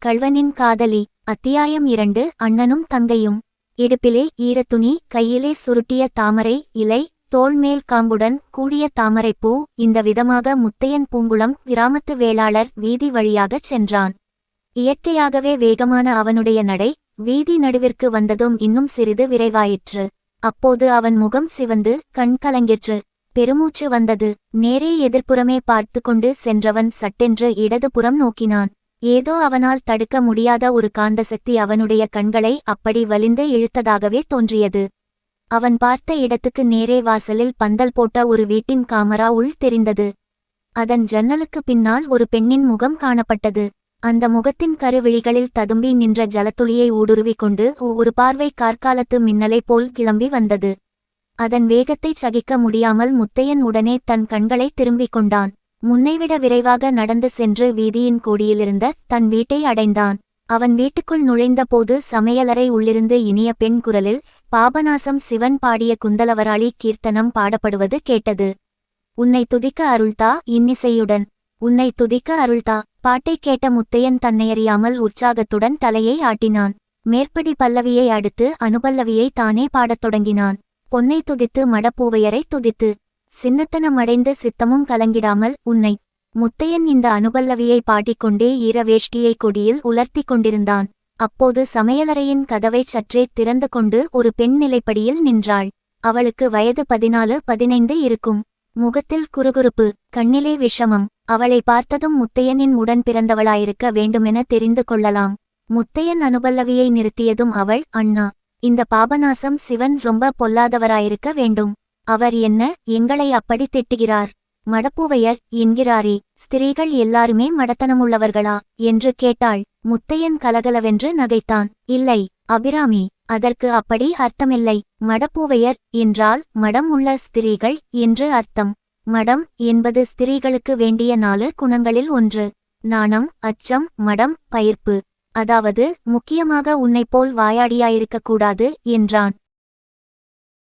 கள்வனின் காதலி. அத்தியாயம் 2. அண்ணனும் தங்கையும். இடுப்பிலே ஈரத்துணி, கையிலே சுருட்டிய தாமரை இலை, தோள்மேல் காம்புடன் கூடிய தாமரைப்பூ. இந்த விதமாக முத்தையன் பூங்குளம் கிராமத்து வேளாளர் வீதி வழியாகச் சென்றான். இயற்கையாகவே வேகமான அவனுடைய நடை வீதி நடுவிற்கு வந்ததும் இன்னும் சிறிது விரைவாயிற்று. அப்போது அவன் முகம் சிவந்து கண் கலங்கிற்று. பெருமூச்சு வந்தது. நேரே எதிர்ப்புறமே பார்த்து கொண்டு சென்றவன் சட்டென்று இடதுபுறம் நோக்கினான். ஏதோ அவனால் தடுக்க முடியாத ஒரு காந்தசக்தி அவனுடைய கண்களை அப்படி வலிந்து இழுத்ததாகவே தோன்றியது. அவன் பார்த்த இடத்துக்கு நேரே வாசலில் பந்தல் போட்ட ஒரு வீட்டின் காமரா உள் தெரிந்தது. அதன் ஜன்னலுக்கு பின்னால் ஒரு பெண்ணின் முகம் காணப்பட்டது. அந்த முகத்தின் கருவிழிகளில் ததும்பி நின்ற ஜலத்துளியை ஊடுருவிக் கொண்டு ஒரு பார்வை கார்காலத்து மின்னலை போல் கிளம்பி வந்தது. அதன் வேகத்தை சகிக்க முடியாமல் முத்தையன் உடனே தன் கண்களை திரும்பிக் கொண்டான். முன்னைவிட விரைவாக நடந்து சென்று வீதியின் கோடியிலிருந்த தன் வீட்டை அடைந்தான். அவன் வீட்டுக்குள் நுழைந்த போது சமையலறை உள்ளிருந்து இனிய பெண் குரலில் பாபநாசம் சிவன் பாடிய குந்தலவராளி கீர்த்தனம் பாடப்படுவது கேட்டது. உன்னை துதிக்க அருள்தா இன்னிசையுடன், உன்னை துதிக்க அருள்தா. பாட்டை கேட்ட முத்தையன் தன்னையறியாமல் உற்சாகத்துடன் தலையை ஆட்டினான். மேற்படி பல்லவியை அடுத்து அனுபல்லவியை தானே பாடத் தொடங்கினான். பொன்னை துதித்து மடப்பூவையரை துதித்து சின்னத்தனமடைந்து சித்தமும் கலங்கிடாமல் உன்னை. முத்தையன் இந்த அனுபல்லவியை பாடிக்கொண்டே ஈரவேஷ்டியை கொடியில் உலர்த்தி கொண்டிருந்தான். அப்போது சமையலறையின் கதவை சற்றே திறந்து கொண்டு ஒரு பெண் நிலைப்படியில் நின்றாள். அவளுக்கு வயது 14-15 இருக்கும். முகத்தில் குறுகுறுப்பு, கண்ணிலே விஷமம். அவளை பார்த்ததும் முத்தையனின் உடன் பிறந்தவளாயிருக்க வேண்டுமென தெரிந்து கொள்ளலாம். முத்தையன் அனுபல்லவியை நிறுத்தியதும் அவள், அண்ணா, இந்த பாபநாசம் சிவன் ரொம்ப பொல்லாதவராயிருக்க வேண்டும். அவர் என்ன எங்களை அப்படி திட்டுகிறார்? மடப்பூவையர் என்கிறாரே, ஸ்திரீகள் எல்லாருமே மடத்தனமுள்ளவர்களா என்று கேட்டாள். முத்தையன் கலகலவென்று நகைத்தான். இல்லை அபிராமி, அதற்கு அப்படி அர்த்தமில்லை. மடப்பூவையர் என்றால் மடம் உள்ள ஸ்திரீகள் என்று அர்த்தம். மடம் என்பது ஸ்திரீகளுக்கு வேண்டிய 4 குணங்களில் ஒன்று. நாணம், அச்சம், மடம், பயிர்ப்பு. அதாவது முக்கியமாக உன்னைப்போல் வாயாடியாயிருக்கக்கூடாது என்றான்.